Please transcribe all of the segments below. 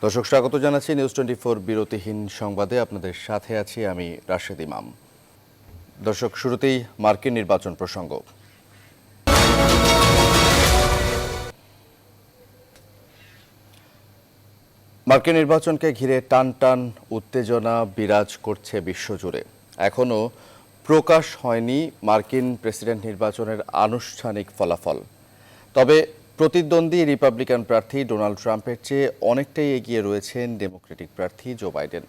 দর্শক স্বাগত জানাচ্ছি নিউজ 24 বিরতিহীন সংবাদে। আপনাদের সাথে আছি আমি রাশেদ ইমাম। দর্শক, শুরুতেই মার্কিন নির্বাচন প্রসঙ্গ। মার্কিন নির্বাচনকে ঘিরে টান টান উত্তেজনা বিরাজ করছে বিশ্বজুড়ে। এখনও প্রকাশ হয়নি মার্কিন প্রেসিডেন্ট নির্বাচনের আনুষ্ঠানিক ফলাফল। তবে প্রতিদ্বন্দ্বী রিপাবলিকান প্রার্থী ডোনাল্ড ট্রাম্পের চেয়ে অনেকটাই এগিয়ে রয়েছেন ডেমোক্রেটিক প্রার্থী জো বাইডেন।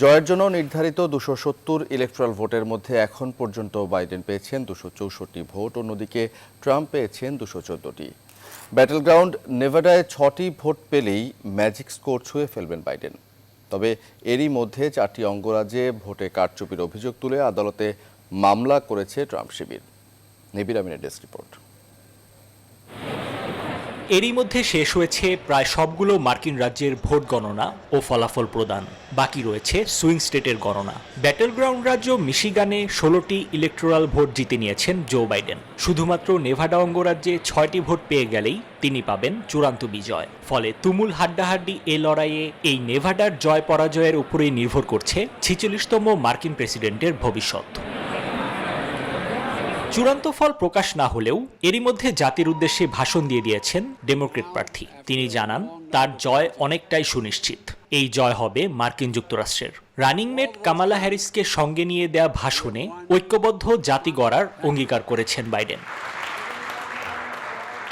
জয়ের জন্য নির্ধারিত 270 ইলেকট্রাল ভোটের মধ্যে এখন পর্যন্ত বাইডেন পেয়েছেন 264টি ভোট, অন্যদিকে ট্রাম্প পেয়েছেন 214টি। ব্যাটল গ্রাউন্ড নেভাডায় 6টি ভোট পেলেই ম্যাজিক স্কোর ছুঁয়ে ফেলবেন বাইডেন। তবে এরই মধ্যে 4টি অঙ্গরাজ্যে ভোটে কারচুপির অভিযোগ তুলে আদালতে মামলা করেছে ট্রাম্প শিবির। নিবির আমিনের ডেস্ক রিপোর্ট। এরই মধ্যে শেষ হয়েছে প্রায় সবগুলো মার্কিন রাজ্যের ভোট গণনা ও ফলাফল প্রদান। বাকি রয়েছে সুইং স্টেটের গণনা। ব্যাটল গ্রাউন্ড রাজ্য মিশিগানে 16টি ইলেকটোরাল ভোট জিতে নিয়েছেন জো বাইডেন। শুধুমাত্র নেভাডা অঙ্গরাজ্যে 6টি ভোট পেয়ে গেলেই তিনি পাবেন চূড়ান্ত বিজয়। ফলে তুমুল হাড্ডাহাড্ডি এ লড়াইয়ে এই নেভাডার জয় পরাজয়ের উপরেই নির্ভর করছে 46তম মার্কিন প্রেসিডেন্টের ভবিষ্যৎ। চূড়ান্ত ফল প্রকাশ না হলেও এরই মধ্যে জাতির উদ্দেশ্যে ভাষণ দিয়ে দিয়েছেন ডেমোক্রেট প্রার্থী। তিনি জানান তার জয় অনেকটাই সুনিশ্চিত। এই জয় হবে মার্কিন যুক্তরাষ্ট্রের। রানিং মেট কামালা হ্যারিসকে সঙ্গে নিয়ে দেয়া ভাষণে ঐক্যবদ্ধ জাতি গড়ার অঙ্গীকার করেছেন বাইডেন।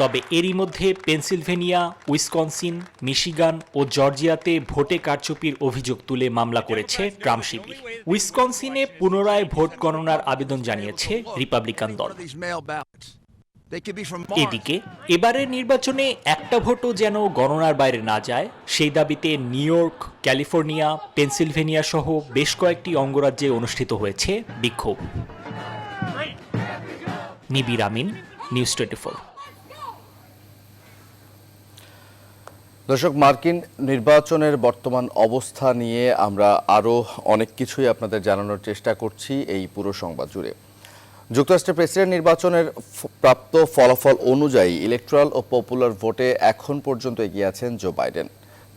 তবে এরই মধ্যে পেনসিলভেনিয়া, উইসকনসিন, মিশিগান ও জর্জিয়াতে ভোটে কারচুপির অভিযোগ তুলে মামলা করেছে ট্রাম্প শিবির। উইসকনসিনে পুনরায় ভোট গণনার আবেদন জানিয়েছে রিপাবলিকান দল। এদিকে এবারের নির্বাচনে একটা ভোটও যেন গণনার বাইরে না যায় সেই দাবিতে নিউ ইয়র্ক, ক্যালিফোর্নিয়া, পেনসিলভেনিয়া সহ বেশ কয়েকটি অঙ্গরাজ্যে অনুষ্ঠিত হয়েছে বিক্ষোভ। নিবির আমিন, নিউজ 24। দর্শক, মার্কিন নির্বাচনের বর্তমান অবস্থা নিয়ে আমরা আরও অনেক কিছুই আপনাদের জানানোর চেষ্টা করছি এই পুরো সংবাদ জুড়ে। যুক্তরাষ্ট্রের প্রেসিডেন্ট নির্বাচনের প্রাপ্ত ফলাফল অনুযায়ী ইলেকট্রাল ও পপুলার ভোটে এখন পর্যন্ত এগিয়ে আছেন জো বাইডেন।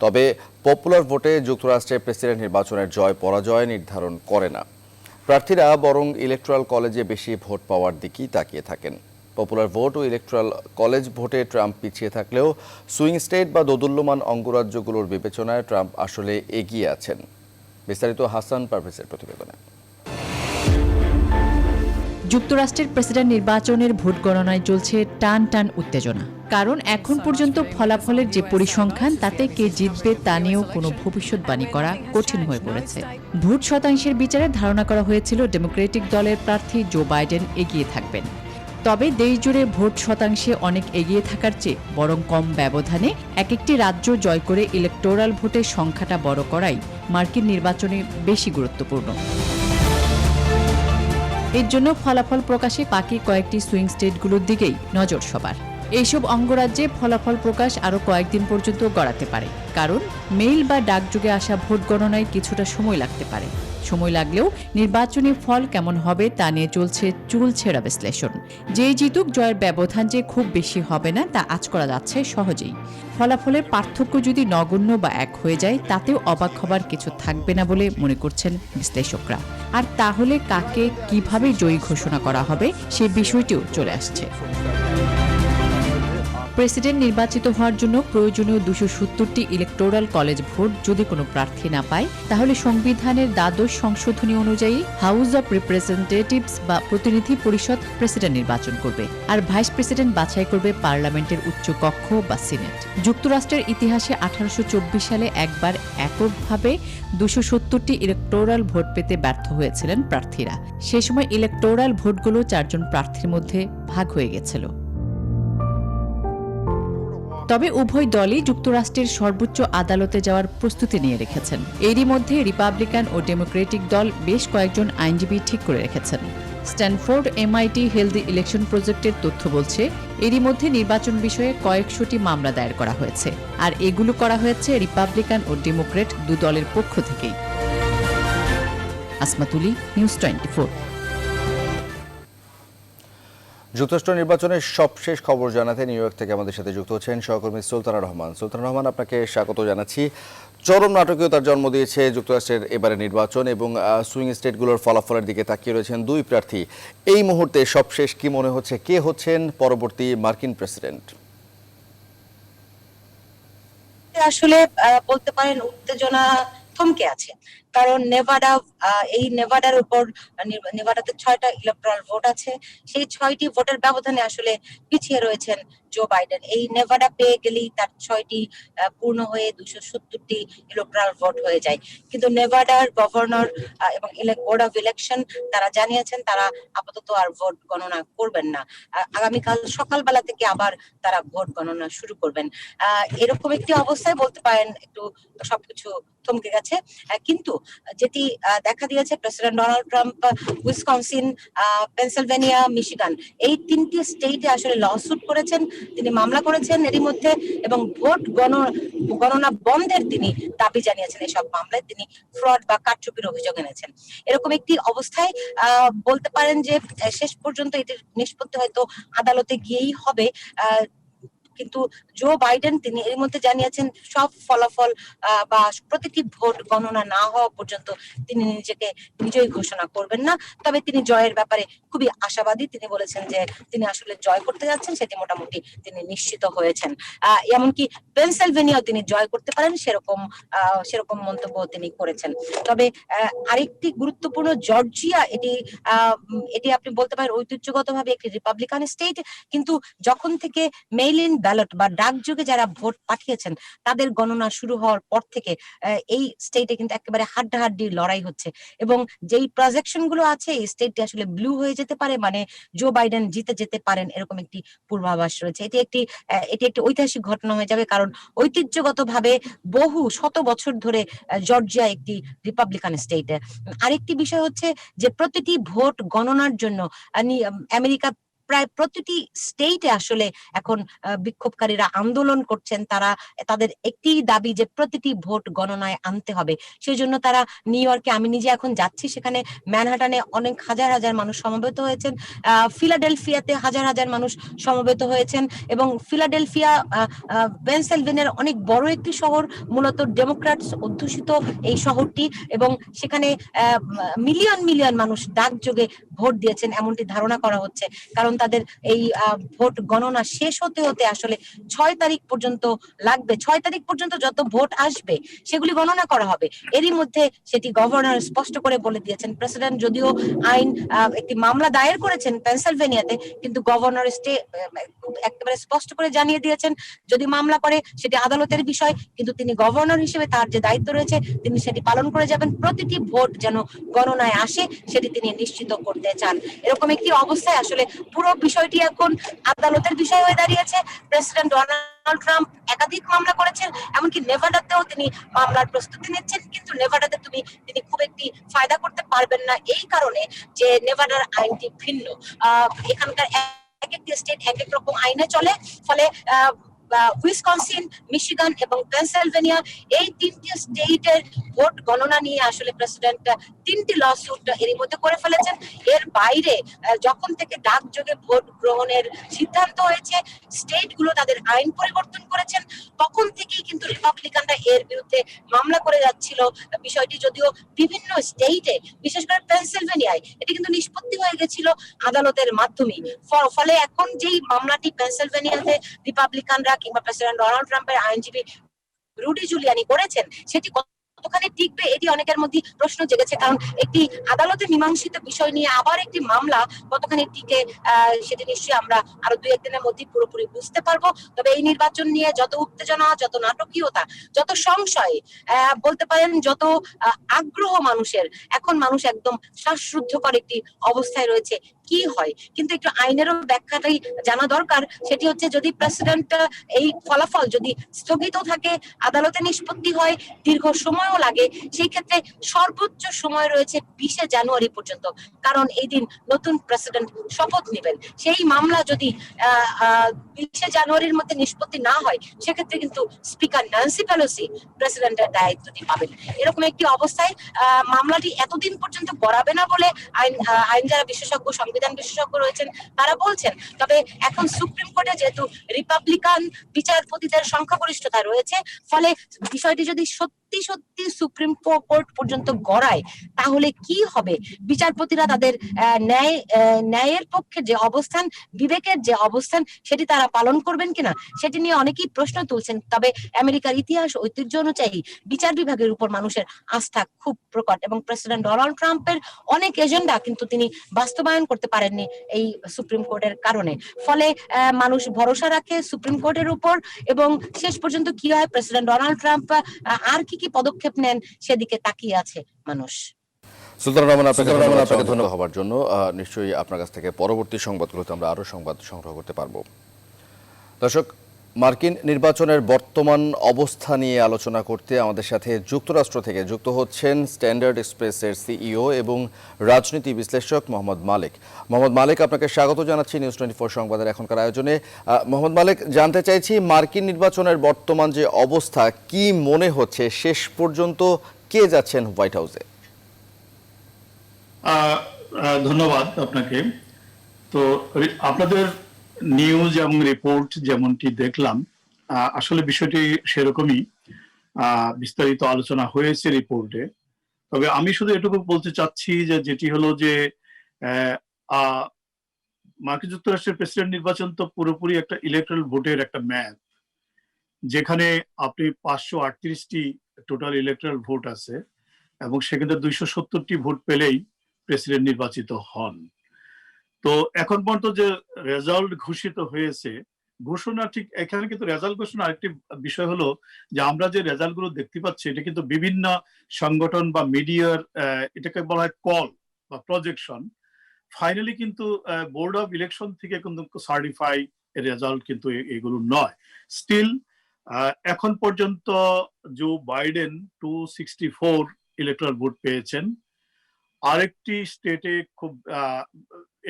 তবে পপুলার ভোটে যুক্তরাষ্ট্রের প্রেসিডেন্ট নির্বাচনের জয় পরাজয় নির্ধারণ করে না। প্রার্থীরা বরং ইলেকট্রাল কলেজে বেশি ভোট পাওয়ার দিকেই তাকিয়ে থাকেন। Popular vote oh electoral college ভোটে ট্রাম্প পিছিয়ে থাকলেও সুইং স্টেট বা দোদুল্যমান অঙ্গরাজ্যগুলোর বিবেচনায় ট্রাম্প আসলে এগিয়ে আছেন। বিস্তারিত হাসান পারভেজের প্রতিবেদনে। যুক্তরাষ্ট্রের প্রেসিডেন্ট নির্বাচনের ভোট গণনায় চলছে টান টান উত্তেজনা। কারণ এখন পর্যন্ত ফলাফলের যে পরিসংখ্যান তাতে কে জিতবে তা নিয়েও কোনো ভবিষ্যৎবাণী করা কঠিন হয়ে পড়েছে। ভোট শতাংশের বিচারে ধারণা করা হয়েছিল ডেমোক্রেটিক দলের প্রার্থী জো বাইডেন এগিয়ে থাকবেন। তবে দেশ জুড়ে ভোট শতাংশে অনেক এগিয়ে থাকার চেয়ে বরং কম ব্যবধানে এক একটি রাজ্য জয় করে ইলেকটোরাল ভোটের সংখ্যাটা বড় করাই মার্কিন নির্বাচনে বেশি গুরুত্বপূর্ণ। এর জন্য ফলাফল প্রকাশে বাকি কয়েকটি সুইং স্টেটগুলোর দিকেই নজর সবার। এইসব অঙ্গরাজ্যে ফলাফল প্রকাশ আরও কয়েকদিন পর্যন্ত গড়াতে পারে, কারণ মেইল বা ডাকযোগে আসা ভোট গণনায় কিছুটা সময় লাগতে পারে। সময় লাগলেও নির্বাচনী ফল কেমন হবে তা নিয়ে চলছে চুলছেড়া বিশ্লেষণ। যেই জিতুক জয়ের ব্যবধান যে খুব বেশি হবে না তা আঁচ করা যাচ্ছে সহজেই। ফলাফলের পার্থক্য যদি নগণ্য বা এক হয়ে যায় তাতেও অবাক হবার কিছু থাকবে না বলে মনে করছেন বিশ্লেষকরা। আর তাহলে কাকে কিভাবে জয়ী ঘোষণা করা হবে সে বিষয়টিও চলে আসছে। প্রেসিডেন্ট নির্বাচিত হওয়ার জন্য প্রয়োজনীয় 270টি ইলেকটোরাল কলেজ ভোট যদি কোনো প্রার্থী না পায়, তাহলে সংবিধানের দ্বাদশ সংশোধনী অনুযায়ী হাউস অব রিপ্রেজেন্টেটিভস বা প্রতিনিধি পরিষদ প্রেসিডেন্ট নির্বাচন করবে, আর ভাইস প্রেসিডেন্ট বাছাই করবে পার্লামেন্টের উচ্চ কক্ষ বা সিনেট। যুক্তরাষ্ট্রের ইতিহাসে 1824 সালে একবার এককভাবে 270টি ইলেকটোরাল ভোট পেতে ব্যর্থ হয়েছিলেন প্রার্থীরা। সে সময় ইলেকটোরাল ভোটগুলো 4 জন প্রার্থীর মধ্যে ভাগ হয়ে গেছিল। তবে উভয় দলই যুক্তরাষ্ট্রের সর্বোচ্চ আদালতে যাওয়ার প্রস্তুতি নিয়ে রেখেছেন। এরই মধ্যে রিপাবলিকান ও ডেমোক্রেটিক দল বেশ কয়েকজন আইনজীবী ঠিক করে রেখেছেন। স্ট্যানফোর্ড MIT হেলদি ইলেকশন প্রজেক্টের তথ্য বলছে এরই মধ্যে নির্বাচন বিষয়ে কয়েকশোটি মামলা দায়ের করা হয়েছে, আর এগুলো করা হয়েছে রিপাবলিকান ও ডেমোক্রেট দু দলের পক্ষ থেকেই। আসমাতুলি, নিউজ 24। যুক্তরাষ্ট্র নির্বাচনের সবশেষ খবর জানাতে নিউ ইয়র্ক থেকে আমাদের সাথে যুক্ত হচ্ছেন সহকর্মী সুলতানা রহমান। সুলতানা রহমান, আপনাকে স্বাগত জানাচ্ছি। চরম নাটকীয়তার জন্ম দিয়েছে যুক্তরাষ্ট্রের এবারে নির্বাচন এবং সুইং স্টেটগুলোর ফলাফলের দিকে তাকিয়ে রয়েছেন দুই প্রার্থী। এই মুহূর্তে সবশেষ কি মনে হচ্ছে, কে হচ্ছেন পরবর্তী মার্কিন প্রেসিডেন্ট? আসলে বলতে পারেন উত্তেজনা থমকে আছে, কারণ নেভাডার উপর নেভাডাতে 6টা ইলেকট্রাল ভোট আছে। সেই 6টি ভোটের ব্যবধানে আসলে পিছিয়ে রয়েছেন জো বাইডেন। এই নেভাডা পেয়ে গেলেই তার 6টি পূর্ণ হয়ে 270টি ইলেকট্রাল ভোট হয়ে যায়। কিন্তু নেভাডার গভর্নর এবং বোর্ড অফ ইলেকশন তারা জানিয়েছেন তারা আপাতত আর ভোট গণনা করবেন না। আগামীকাল সকালবেলা থেকে আবার তারা ভোট গণনা শুরু করবেন। এরকম একটি অবস্থায় বলতে পারেন একটু সবকিছু থমকে গেছে। কিন্তু যেটি দেখা দিয়েছে, president Donald Trump Wisconsin, Pennsylvania, Michigan এই 3টি স্টেটে আসলে লসুট করেছেন, তিনি মামলা করেছেন এরই মধ্যে, এবং ভোট গণনা বন্ধের তিনি দাবি জানিয়েছেন। এসব মামলায় তিনি ফ্রড বা কারচুপির অভিযোগ এনেছেন। এরকম একটি অবস্থায় বলতে পারেন যে শেষ পর্যন্ত এটির নিষ্পত্তি হয়তো আদালতে গিয়েই হবে। কিন্তু জো বাইডেন তিনি এর মধ্যে জানিয়েছেন সব ফলাফল বা প্রতিটি ভোট গণনা না হওয়া পর্যন্ত তিনি নিজেকে বিজয়ী ঘোষণা করবেন না। তবে তিনি জয়ের ব্যাপারে খুবই আশাবাদী। তিনি বলেছেন যে তিনি আসলে জয় করতে যাচ্ছেন, সেটি মোটামুটি তিনি নিশ্চিত হয়েছেন। এমনকি পেনসিলভেনিয়াও তিনি জয় করতে পারেন সেরকম মন্তব্য তিনি করেছেন। তবে আরেকটি গুরুত্বপূর্ণ জর্জিয়া, এটি আপনি বলতে পারেন ঐতিহ্যগতভাবে একটি রিপাবলিকান স্টেট, কিন্তু যখন থেকে মেইল ইন ব্যালট বা ডাকযোগে যারা ভোট পাঠিয়েছেন তাদের গণনা শুরু হওয়ার পর থেকে এই স্টেটে কিন্তু একেবারে হাড্ডাহাড্ডি লড়াই হচ্ছে, এবং যেই প্রজেকশন গুলো আছে এই স্টেটটি আসলে ব্লু হয়ে যেতে পারে, মানে জো বাইডেন জিতে যেতে পারেন এরকম একটি পূর্বাভাস রয়েছে। এটি একটি ঐতিহাসিক ঘটনা হয়ে যাবে, কারণ ঐতিহ্যগতভাবে বহু শত বছর ধরে জর্জিয়া একটি রিপাবলিকান স্টেট। আরেকটি বিষয় হচ্ছে যে প্রতিটি ভোট গণনার জন্য আমেরিকা প্রায় প্রতিটি স্টেটে আসলে এখন বিক্ষোভকারীরা আন্দোলন করছেন। তাদের একটি দাবি যে প্রতিটি ভোট গণনায় আনতে হবে। সেই জন্য তারা নিউ ইয়র্কে, আমি নিজে এখন যাচ্ছি সেখানে, ম্যানহাটানে অনেক হাজার হাজার মানুষ সমবেত হয়েছেন, ফিলাডেলফিয়াতে হাজার হাজার মানুষ সমবেত হয়েছেন, এবং ফিলাডেলফিয়া পেনসিলভেনিয়ার অনেক বড় একটি শহর, মূলত ডেমোক্র্যাটস অধ্যুষিত এই শহরটি, এবং সেখানে মিলিয়ন মিলিয়ন মানুষ ডাকযোগে ভোট দিয়েছেন এমনটি ধারণা করা হচ্ছে। কারণ তাদের এই ভোট গণনা শেষ হতে হতে আসলে 6 তারিখ পর্যন্ত লাগবে। 6 তারিখ পর্যন্ত যত ভোট আসবে সেগুলি গণনা করা হবে। এরই মধ্যে সেটি গভর্নর স্পষ্ট করে বলে দিয়েছেন। প্রেসিডেন্ট যদিও একটি মামলা দায়ের করেছেন পেনসিলভেনিয়াতে, কিন্তু গভর্নর একেবারে স্পষ্ট করে জানিয়ে দিয়েছেন যদি মামলা করে সেটি আদালতের বিষয়, কিন্তু তিনি গভর্নর হিসেবে তার যে দায়িত্ব রয়েছে তিনি সেটি পালন করে যাবেন। প্রতিটি ভোট যেন গণনায় আসে সেটি তিনি নিশ্চিত করতে চান। এরকম একটি অবস্থায় আসলে পুরো বিষয়টি এখন আদালতের বিষয় হয়ে দাঁড়িয়েছে। প্রেসিডেন্ট ডোনাল্ড ট্রাম্প একাধিক মামলা করেছেন, এমনকি নেভাডাতেও তিনি মামলার প্রস্তুতি নিচ্ছেন, কিন্তু নেভাডাতে তিনি খুব একটি ফায়দা করতে পারবেন না এই কারণে যে নেভাডার আইনটি ভিন্ন। এখানকার এক একটি স্টেট এক এক রকম আইনে চলে, ফলে উইসকনসিন, মিশিগান এবং পেনসিলভেনিয়া এই 3টি স্টেটের ভোট গণনা নিয়ে আসলে প্রেসিডেন্ট 3টি লসুট এরই মধ্যে করে ফেলেছেন। এর বাইরে যখন থেকে ডাকযোগে ভোট গ্রহণের সিদ্ধান্ত হয়েছে, স্টেটগুলো তাদের আইন পরিবর্তন করেছেন, তখন থেকেই কিন্তু রিপাবলিকানরা এর বিরুদ্ধে মামলা করে যাচ্ছিল। বিষয়টি যদিও বিভিন্ন স্টেটে, বিশেষ করে পেনসিলভেনিয়ায়, এটি কিন্তু নিষ্পত্তি হয়ে গেছিল আদালতের মাধ্যমে। ফলে এখন যেই মামলাটি পেনসিলভেনিয়াতে রিপাবলিকানরা কিংবা প্রেসিডেন্ট ডোনাল্ড ট্রাম্পের আইনজীবী রুডি জুলিয়ানি করেছেন, সেটি কতখানি টিকবে এটি অনেকের মধ্যে প্রশ্ন জেগেছে। কারণ একটি আদালতে মীমাংসিত বিষয় নিয়ে আবার একটি মামলা কতখানি টিকে সেটি নিশ্চয়ই আমরা আরো 2-1 দিনের মধ্যে পুরোপুরি বুঝতে পারবো। তবে এই নির্বাচন নিয়ে যত উত্তেজনা, যত নাটকীয়তা, যত সংশয়, বলতে পারেন যত আগ্রহ মানুষের, এখন মানুষ একদম শ্বাসরুদ্ধকর একটি অবস্থায় রয়েছে। কি হয়, কিন্তু একটু আইনেরও ব্যাখ্যাটাই জানা দরকার। সেটি হচ্ছে যদি প্রেসিডেন্ট এই ফলাফল যদি স্থগিত থাকে, আদালতে নিষ্পত্তি হয়, দীর্ঘ সময়ও লাগে, সেই ক্ষেত্রে সর্বোচ্চ সময় রয়েছে 20 জানুয়ারি পর্যন্ত, কারণ এই দিন নতুন প্রেসিডেন্ট শপথ নেবেন। সেই মামলা যদি 20 জানুয়ারির মধ্যে নিষ্পত্তি না হয়, সেক্ষেত্রে কিন্তু স্পিকার ন্যান্সি পেলোসি প্রেসিডেন্টের দায়িত্বটি পাবেন। এরকম একটি অবস্থায় মামলাটি এতদিন পর্যন্ত গড়াবে না বলে আইন যারা বিশেষজ্ঞ সংবিধান বিশেষজ্ঞ রয়েছেন, তারা বলছেন। তবে এখন সুপ্রিম কোর্টে যেহেতু রিপাবলিকান বিচারপতিদের সংখ্যাগরিষ্ঠতা রয়েছে, ফলে বিষয়টি যদি সত্যি সত্যি সুপ্রিম কোর্ট পর্যন্ত গড়ায়, তাহলে কি হবে? বিচারপতিরা তাদের ন্যায়ের পক্ষে যে অবস্থান, বিবেকের যে অবস্থান, সেটি তারা পালন করবেন কিনা, সেটি নিয়ে অনেকেই প্রশ্ন তুলছেন। তবে আমেরিকার ইতিহাস ঐতিহ্য অনুযায়ী বিচার বিভাগের উপর মানুষের আস্থা খুব প্রকট, এবং প্রেসিডেন্ট ডোনাল্ড ট্রাম্পের অনেক এজেন্ডা কিন্তু তিনি বাস্তবায়ন করতে পারেননি এই সুপ্রিম কোর্টের কারণে। ফলে মানুষ ভরসা রাখে সুপ্রিম কোর্টের উপর, এবং শেষ পর্যন্ত কি হয়, প্রেসিডেন্ট ডোনাল্ড ট্রাম্প আর কি পদক্ষেপ নেন সেদিকে তাকিয়ে আছে মানুষ। সুলতান রহমান, আপনাকে ধন্যবাদ হওয়ার জন্য। নিশ্চয়ই আপনার কাছ থেকে পরবর্তী সংবাদগুলোতে আমরা আরও সংবাদ সংগ্রহ করতে পারবো। দর্শক, মার্কিন নির্বাচনের বর্তমান অবস্থা নিয়ে আলোচনা করতে আমাদের সাথে যুক্তরাষ্ট্র থেকে যুক্ত হচ্ছেন স্ট্যান্ডার্ড এক্সপ্রেসের সিইও এবং রাজনীতি বিশ্লেষক মোহাম্মদ মালেক। মোহাম্মদ মালেক, আপনাকে স্বাগত জানাচ্ছি নিউজ 24 সংবাদের এখনকার আয়োজনে। মোহাম্মদ মালেক, জানতে চাইছি মার্কিন নির্বাচনের বর্তমান যে অবস্থা, কি মনে হচ্ছে শেষ পর্যন্ত কে যাচ্ছেন হোয়াইট হাউসে? ধন্যবাদ আপনাকে। তো আপনাদের নিউজ এবং রিপোর্ট যেমনটি দেখলাম, আসলে বিষয়টি সেরকমই বিস্তারিত আলোচনা হয়েছে রিপোর্টে। তবে আমি শুধু এটুকু বলতে চাচ্ছি যে যেটি হলো যে মার্কিন যুক্তরাষ্ট্রের প্রেসিডেন্ট নির্বাচন তো পুরোপুরি একটা ইলেকট্রাল ভোটের একটা ম্যাপ, যেখানে আপনি 538টি টোটাল ইলেকট্রাল ভোট আছে, এবং সেখানে 270টি ভোট পেলেই প্রেসিডেন্ট নির্বাচিত হন। তো এখন পর্যন্ত যে রেজাল্ট ঘোষিত হয়েছে, ঘোষণা ঠিক এখানে কিন্তু রেজাল্ট ঘোষণা আরেকটি বিষয় হলো যে আমরা যে রেজাল্ট গুলো দেখতে পাচ্ছি, এটা কিন্তু বিভিন্ন সংগঠন বা মিডিয়ার এটাকে বলা হয় কল বা প্রজেকশন। ফাইনালি কিন্তু বোর্ড অফ ইলেকশন থেকে কিন্তু সার্টিফাই রেজাল্ট কিন্তু এগুলো নয়। স্টিল এখন পর্যন্ত জো বাইডেন 264 ইলেকট্রাল ভোট পেয়েছেন। আরেকটি স্টেটে খুব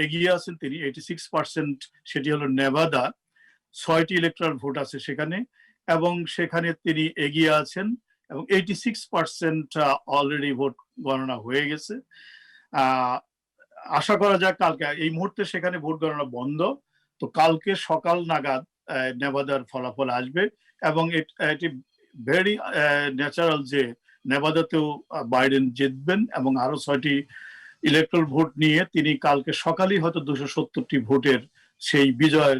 এগিয়ে আছেন তিনি, 86%, সেটি হলো নেভাদা। 6টি ইলেকট্রাল ভোট আছে সেখানে, এবং সেখানে তিনি এগিয়ে আছেন, এবং 86% অলরেডি ভোট গণনা হয়ে গেছে। আশা করা যায় কালকে, এই মুহূর্তে সেখানে ভোট গণনা বন্ধ, তো কালকে সকাল নাগাদ নেভাদার ফলাফল আসবে, এবং এটি ভেরি ন্যাচারাল যে নেভাদাতেও বাইডেন জিতবেন, এবং আরো 6টি ইলেকট্রাল ভোট নিয়ে তিনি কালকে সকালেই হয়তো 270টি ভোটের সেই বিজয়ের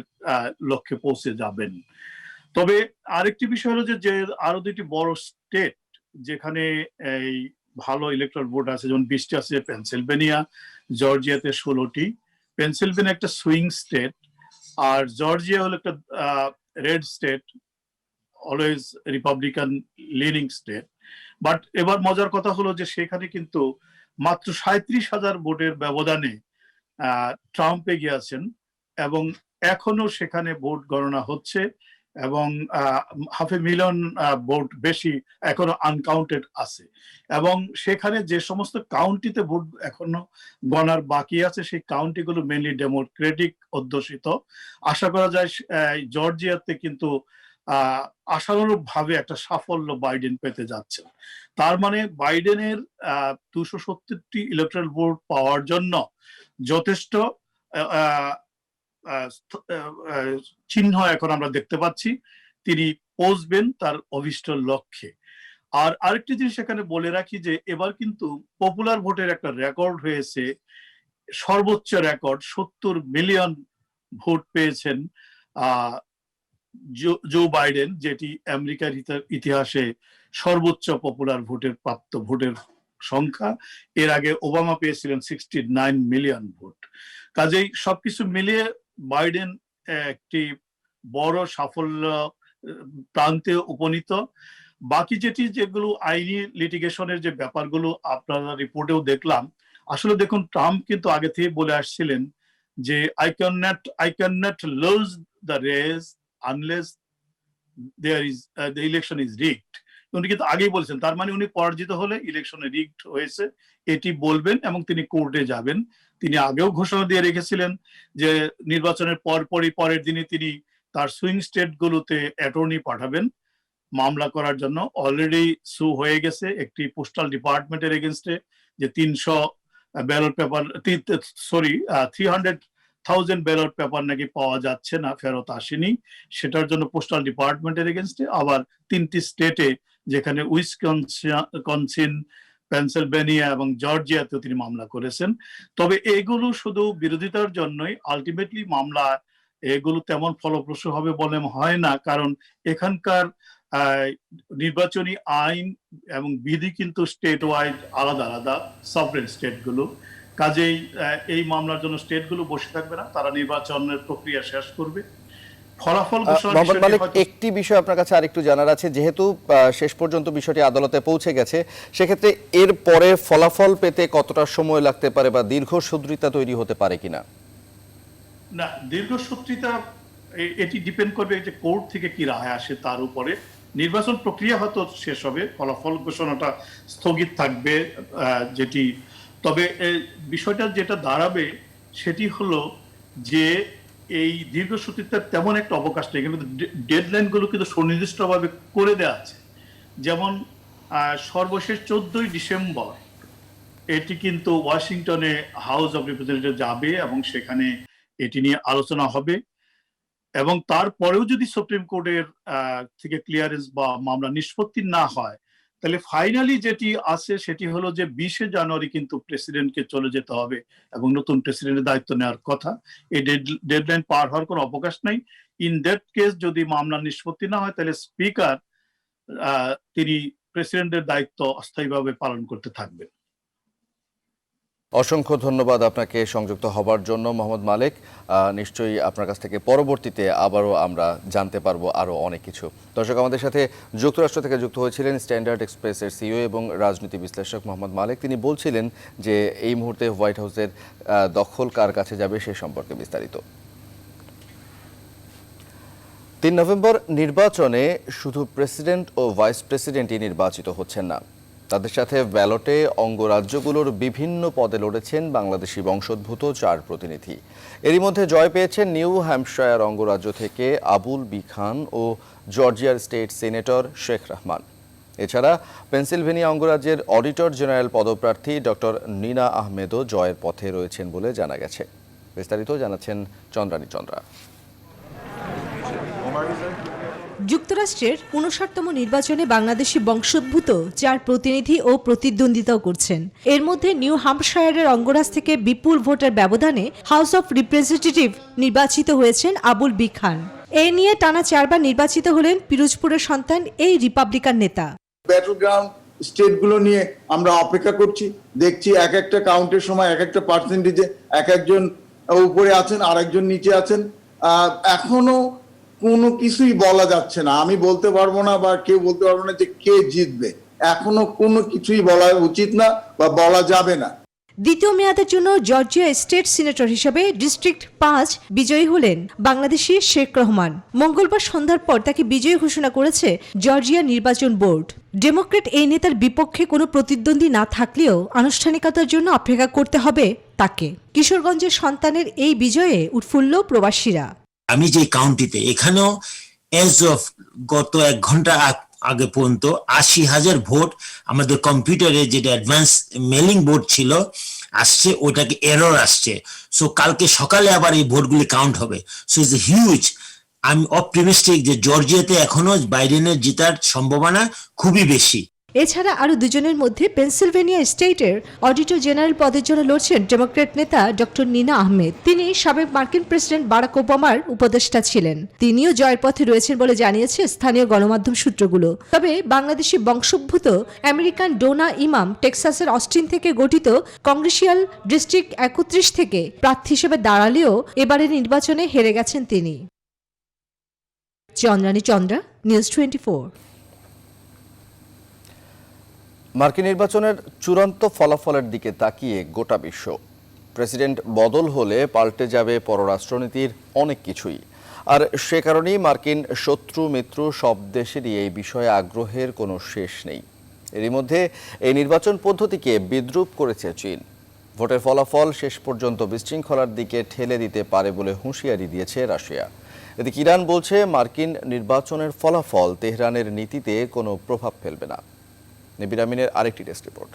লক্ষ্যে পৌঁছে যাবেন। তবে আরেকটি বিষয় হলো যে আরো 2টি বড় স্টেট যেখানে এই ভালো ইলেকট্রাল ভোট আছে, যেমন 20টি আছে পেনসিলভেনিয়া, জর্জিয়াতে 16টি। পেনসিলভেনিয়া একটা সুইং স্টেট, আর জর্জিয়া হলো একটা red state, always Republican lining state. But এবার মজার কথা হলো যে সেখানে কিন্তু মাত্র 37,000 ভোটের ব্যবধানে ট্রাম্প এগিয়ে আছেন, এবং এখনো সেখানে ভোট গণনা হচ্ছে, এবং 500,000 ভোট বেশি এখনো আনকাউন্টেড আছে, এবং সেখানে যে সমস্ত কাউন্টিতে ভোট এখনো গণার বাকি আছে সেই কাউন্টিগুলো মেনলি ডেমোক্রেটিক অধ্যুষিত। আশা করা যায় জর্জিয়াতে কিন্তু আশানুরূপ ভাবে একটা সাফল্য বাইডেন পেতে যাচ্ছে। তার মানে বাইডেনের 270টি ইলেকট্রাল ভোট পাওয়ার জন্য যথেষ্ট চিহ্ন এখন আমরা দেখতে পাচ্ছি তিনি পৌঁছবেন তার অভিষ্ট লক্ষ্যে। আর আরেকটি জিনিস এখানে বলে রাখি যে এবার কিন্তু পপুলার ভোটের একটা রেকর্ড হয়েছে, সর্বোচ্চ রেকর্ড 70 মিলিয়ন ভোট পেয়েছেন জো বাইডেন, যেটি আমেরিকার ইতিহাসে সর্বোচ্চ পপুলার ভোটের প্রাপ্ত ভোটের সংখ্যা। এর আগে ওবামা পেয়েছিলেন 69 মিলিয়ন ভোট। কাজেই সবকিছু মিলিয়ে বাইডেন একটি বড় সাফল্য প্রান্তে উপনীত। বাকি যেগুলো আইনি লিটিগেশনের যে ব্যাপারগুলো আপনারা রিপোর্টেও দেখলাম, আসলে দেখুন ট্রাম্প কিন্তু আগে থেকে বলে আসছিলেন যে I can not lose the race unless there is the election is rigged. উনি কিন্তু আগেই বলেছেন, তার মানে উনি পরাজিত হলে ইলেকশনে রিগড হয়েছে এটি বলবেন এবং তিনি কোর্টে যাবেন। তিনি আগেও ঘোষণা দিয়ে রেখেছিলেন যে নির্বাচনের পরের দিনে তিনি তার সুইং স্টেট গুলোতে অ্যাটর্নি পাঠাবেন মামলা করার জন্য। অলরেডি সু হয়ে গেছে একটি পোস্টাল ডিপার্টমেন্টের এগেনস্টে যে 300 ব্যালট পেপার 300,000 ব্যালট পেপার নাকি পাওয়া যাচ্ছে না, ফেরত আসেনি, সেটার জন্য পোস্টাল ডিপার্টমেন্টের এগেনস্টে আবার 3টি স্টেটে, যেখানে উইসকনসিন, পেনসিলভেনিয়া এবং জর্জিয়াতেও তিনি মামলা করেছেন। তবে এগুলো শুধু বিরোধিতার জন্যই, আলটিমেটলি মামলা এগুলো তেমন ফলপ্রসূ হবে বলে হয় না, কারণ এখানকার নির্বাচনী আইন এবং বিধি কিন্তু স্টেট ওয়াইড আলাদা আলাদা, সফরেন স্টেটগুলো। কাজেই এই মামলার জন্য স্টেটগুলো বসে থাকবে না, তারা নির্বাচনের প্রক্রিয়া শেষ করবে। ফলাফল মোহাম্মদ মালিক, একটি বিষয় আপনার কাছে আরেকটু জানার আছে, যেহেতু শেষ পর্যন্ত বিষয়টি আদালতে পৌঁছে গেছে, সেক্ষেত্রে এর পরে ফলাফল পেতে কতটা সময় লাগতে পারে বা দীর্ঘসূত্রিতা তৈরি হতে পারে কিনা? না, দীর্ঘসূত্রিতা এটি ডিপেন্ড করবে যে কোর্ট থেকে কি রায় আসে তার উপরে। নির্বাচন প্রক্রিয়া হয়তো শেষ হবে, ফলাফল ঘোষণাটা স্থগিত থাকবে যেটি। তবে বিষয়টা যেটা দাঁড়াবে সেটি হলো যে এই দীর্ঘসূত্রিতার তেমন একটা অবকাশ নেই, কিন্তু ডেডলাইন গুলো কিন্তু সুনির্দিষ্টভাবে করে দেওয়া আছে। যেমন সর্বশেষ 14ই ডিসেম্বর এটি কিন্তু ওয়াশিংটনে হাউস অব রিপ্রেজেন্টেটিভ যাবে এবং সেখানে এটি নিয়ে আলোচনা হবে। এবং তারপরেও যদি সুপ্রিম কোর্টের থেকে ক্লিয়ারেন্স বা মামলা নিষ্পত্তি না হয়, তাহলে ফাইনালি যেটি আছে সেটি হলো যে 20শে জানুয়ারি কিন্তু প্রেসিডেন্টকে চলে যেতে হবে এবং নতুন প্রেসিডেন্টের দায়িত্ব নেওয়ার কথা। এই ডেডলাইন পার হওয়ার কোনো অবকাশ নাই। ইন দ্যাট কেস যদি মামলা নিষ্পত্তি না হয়, তাহলে স্পিকার তিনি প্রেসিডেন্টের দায়িত্ব অস্থায়ীভাবে পালন করতে থাকবেন। অসংখ্য ধন্যবাদ আপনাকে সংযুক্ত হবার জন্য মোহাম্মদ মালিক। নিশ্চয়ই আপনার কাছ থেকে পরবর্তীতে আবারও আমরা জানতে পারবো আরও অনেক কিছু। দর্শক, আমাদের সাথে যুক্তরাষ্ট্র থেকে যুক্ত হয়েছিলেন স্ট্যান্ডার্ড এক্সপ্রেসের সিইও এবং রাজনীতি বিশ্লেষক মোহাম্মদ মালিক। তিনি বলছিলেন যে এই মুহূর্তে হোয়াইট হাউসের দখল কার কাছে যাবে সে সম্পর্কে বিস্তারিত। 3 নভেম্বর নির্বাচনে শুধু প্রেসিডেন্ট ও ভাইস প্রেসিডেন্টই নির্বাচিত হচ্ছেন না, তাদের সাথে ব্যালটে অঙ্গরাজ্যগুলোর বিভিন্ন পদে লড়েছেন বাংলাদেশি বংশোদ্ভূত 4 প্রতিনিধি। এরই মধ্যে জয় পেয়েছেন নিউ হ্যাম্পশায়ার অঙ্গরাজ্য থেকে আবুল বি খান ও জর্জিয়ার স্টেট সিনেটর শেখ রহমান। এছাড়া পেনসিলভেনিয়া অঙ্গরাজ্যের অডিটর জেনারেল পদপ্রার্থী ডক্টর নীনা আহমেদও জয়ের পথে রয়েছেন বলে জানা গেছে। বিস্তারিত জানাচ্ছেন চন্দ্রানী চন্দ্রা। যুক্তরাষ্ট্রের 59তম নির্বাচনে বাংলাদেশি বংশোদ্ভূত 4 প্রতিনিধি ও প্রতিদ্বন্দ্বিতাও করছেন। এর মধ্যে নিউ হ্যাম্পশায়ারের অঙ্গরাজ থেকে বিপুল ভোটের ব্যবধানে হাউস অব রিপ্রেজেন্টেটিভ নির্বাচিত হয়েছেন আবুল বি খান। এ নিয়ে টানা 4 বার নির্বাচিত হলেন পিরোজপুরের সন্তান এই রিপাবলিকান নেতা। ব্যাটল গ্রাউন্ড স্টেটগুলো নিয়ে আমরা অপেক্ষা করছি, দেখছি এক একটা কাউন্টের সময় এক একটা পার্সেন্টেজে এক একজন উপরে আছেন আর একজন নিচে আছেন। এখনো কোনো কিছুই বলা যাচ্ছে না, আমি বলতে পারবো না বা কেউ বলতে পারবো না যে কে জিতবে। এখনো কোনো কিছুই বলা উচিত না বা বলা যাবে না। দ্বিতীয় মেয়াদের জন্য জর্জিয়া স্টেট সিনেটর হিসেবে ডিস্ট্রিক্ট 5 বিজয়ী হলেন বাংলাদেশি শেখ রহমান। মঙ্গলবার সন্ধ্যার পর তাকে বিজয়ী ঘোষণা করেছে জর্জিয়া নির্বাচন বোর্ড। ডেমোক্রেট এই নেতার বিপক্ষে কোনো প্রতিদ্বন্দ্বী না থাকলেও আনুষ্ঠানিকতার জন্য অপেক্ষা করতে হবে তাকে। কিশোরগঞ্জের সন্তানের এই বিজয়ে উৎফুল্ল প্রবাসীরা। আমি যে কাউন্টিতে, এখানেও এজ অফ গত 1 ঘন্টা আগে পর্যন্ত 80,000 ভোট আমাদের কম্পিউটারে যেটা অ্যাডভান্স মেলিং বোর্ড ছিল আসছে, ওটাকে এরর আসছে। সো কালকে সকালে আবার এই ভোটগুলি কাউন্ট হবে। So it's huge. আমি অপটিমিস্টিক যে জর্জিয়াতে এখনো বাইডেনের জেতার সম্ভাবনা খুবই বেশি। এছাড়া আরো 2 জনের মধ্যে পেনসিলভেনিয়া স্টেটের অডিটর জেনারেল পদের জন্য লড়ছেন ডেমোক্রেট নেতা ডক্টর নীনা আহমেদ। তিনি সাবেক মার্কিন প্রেসিডেন্ট বারাক ওবামার উপদেষ্টা ছিলেন। তিনিও জয়ের পথে রয়েছেন বলে জানিয়েছে স্থানীয় গণমাধ্যম সূত্রগুলো। তবে বাংলাদেশি বংশোদ্ভূত আমেরিকান ডোনা ইমাম টেক্সাসের অস্টিন থেকে গঠিত কংগ্রেসিয়াল ডিস্ট্রিক্ট 31 থেকে প্রার্থী হিসেবে দাঁড়ালেও এবারের নির্বাচনে হেরে গেছেন তিনি। চন্দ্রানী চন্দ্রা, নিউজ 24। মার্কিন নির্বাচনের চূড়ান্ত ফলাফলের দিকে তাকিয়ে গোটা বিশ্ব। প্রেসিডেন্ট বদল হলে পাল্টে যাবে পররাষ্ট্রনীতির অনেক কিছুই। আর সে কারণেই মার্কিন শত্রু মিত্র সব দেশেরই এই বিষয়ে আগ্রহের কোনো শেষ নেই। এরই মধ্যে এই নির্বাচন পদ্ধতিকে বিদ্রূপ করেছে চীন। ভোটের ফলাফল শেষ পর্যন্ত বিশৃঙ্খলার দিকে ঠেলে দিতে পারে বলে হুঁশিয়ারি দিয়েছে রাশিয়া। এদিকে ইরান বলছে মার্কিন নির্বাচনের ফলাফল তেহরানের নীতিতে কোনো প্রভাব ফেলবে না। নিবির আমিনের আরেকটি টেস্ট রিপোর্ট।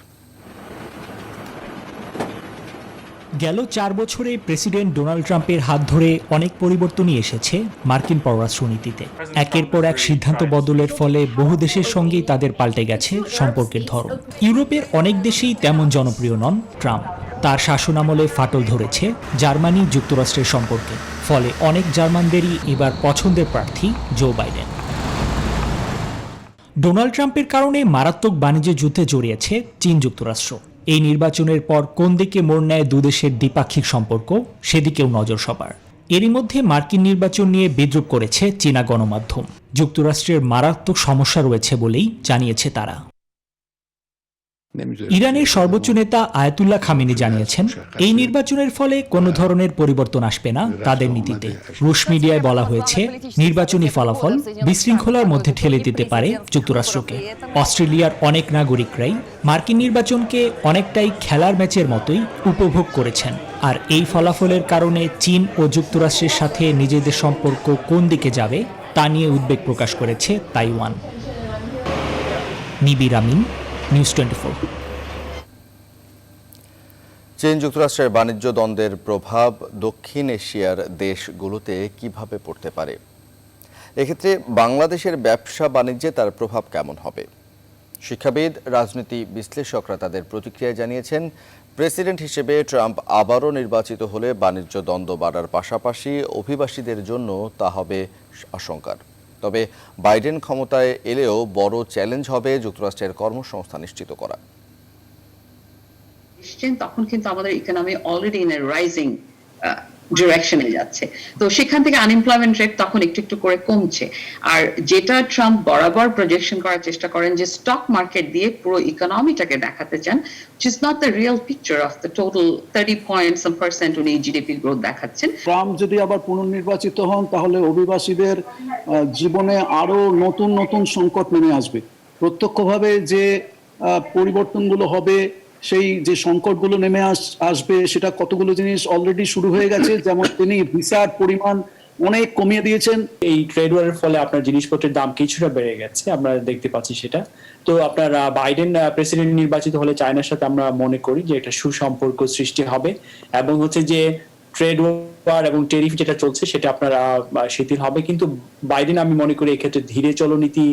গেল 4 বছরে প্রেসিডেন্ট ডোনাল্ড ট্রাম্পের হাত ধরে অনেক পরিবর্তনই এসেছে মার্কিন পররাষ্ট্রনীতিতে। একের পর এক সিদ্ধান্ত বদলের ফলে বহু দেশের সঙ্গেই তাদের পাল্টে গেছে সম্পর্কের ধরন। ইউরোপের অনেক দেশেই তেমন জনপ্রিয় নন ট্রাম্প। তার শাসনামলে ফাটল ধরেছে জার্মানি যুক্তরাষ্ট্রের সম্পর্কে, ফলে অনেক জার্মানদেরই এবার পছন্দের প্রার্থী জো বাইডেন। ডোনাল্ড ট্রাম্পের কারণে মারাত্মক বাণিজ্য যুদ্ধে জড়িয়েছে চীন যুক্তরাষ্ট্র। এই নির্বাচনের পর কোন দিকে মোড় নেয় দুদেশের দ্বিপাক্ষিক সম্পর্ক, সেদিকেও নজর সবার। এরই মধ্যে মার্কিন নির্বাচন নিয়ে বিদ্রূপ করেছে চীনা গণমাধ্যম। যুক্তরাষ্ট্রের মারাত্মক সমস্যা রয়েছে বলেই জানিয়েছে তারা। ইরানের সর্বোচ্চ নেতা আয়াতুল্লাহ খামেনি জানিয়েছেন, এই নির্বাচনের ফলে কোনো ধরনের পরিবর্তন আসবে না তাদের নীতিতে। রুশ মিডিয়ায় বলা হয়েছে, নির্বাচনী ফলাফল বিশৃঙ্খলার মধ্যে ঠেলে দিতে পারে যুক্তরাষ্ট্রকে। অস্ট্রেলিয়ার অনেক নাগরিকরাই মার্কিন নির্বাচনকে অনেকটাই খেলার ম্যাচের মতোই উপভোগ করেছেন। আর এই ফলাফলের কারণে চীন ও যুক্তরাষ্ট্রের সাথে নিজেদের সম্পর্ক কোন দিকে যাবে তা নিয়ে উদ্বেগ প্রকাশ করেছে তাইওয়ান। নিবির আমিন, নিউজ 24। চীন যুক্তরাষ্ট্রের বাণিজ্য দ্বন্দ্বের প্রভাব দক্ষিণ এশিয়ার দেশগুলোতে কিভাবে পড়তে পারে? এক্ষেত্রে বাংলাদেশের ব্যবসা বাণিজ্যে তার প্রভাব কেমন হবে? শিক্ষাবিদ, রাজনীতি বিশ্লেষকরা তাদের প্রতিক্রিয়া জানিয়েছেন, প্রেসিডেন্ট হিসেবে ট্রাম্প আবারও নির্বাচিত হলে বাণিজ্য দ্বন্দ্ব বাড়ার পাশাপাশি অভিবাসীদের জন্য তা হবে আশঙ্কার। তবে বাইডেন ক্ষমতায় এলেও বড় চ্যালেঞ্জ হবে যুক্তরাষ্ট্রের কর্মসংস্থান নিশ্চিত করা। তখন কিন্তু আমাদের economy already in a rising ডিরেকশনে যাচ্ছে, তো সেখান থেকে আনএমপ্লয়মেন্ট রেট তখন একটু একটু করে কমছে। আর যেটা ট্রাম্প বরাবর প্রজেকশন করার চেষ্টা করেন যে স্টক মার্কেট দিয়ে পুরো ইকোনমিটাকে দেখাতে চান, which is not the real picture of the total 30% উনি জিডিপি গ্রোথ দেখাচ্ছেন। ট্রাম্প যদি আবার পুনর্নির্বাচিত হন তাহলে অভিবাসীদের জীবনে আরো নতুন নতুন সংকট নেমে আসবে। প্রত্যক্ষভাবে যে পরিবর্তনগুলো হবে, সেই যে সংকটগুলো নেমে আসবে, সেটা কতগুলো জিনিস অলরেডি শুরু হয়ে গেছে। যেমন তিনি ভিসার পরিমাণ অনেক কমিয়ে দিয়েছেন। এই ট্রেড ওয়ারের ফলে আপনার জিনিসপত্রের দাম কিছুটা বেড়ে গেছে, আমরা দেখতে পাচ্ছি সেটা। তো আপনার বাইডেন প্রেসিডেন্ট নির্বাচিত হলে চায়নার সাথে আমরা মনে করি যে একটা সুসম্পর্ক সৃষ্টি হবে, এবং হচ্ছে যে ট্রেড ওয়ার এবং টেরিফ যেটা চলছে সেটা আপনার শিথিল হবে। কিন্তু বাইডেন আমি মনে করি এক্ষেত্রে ধীরে চলো নীতি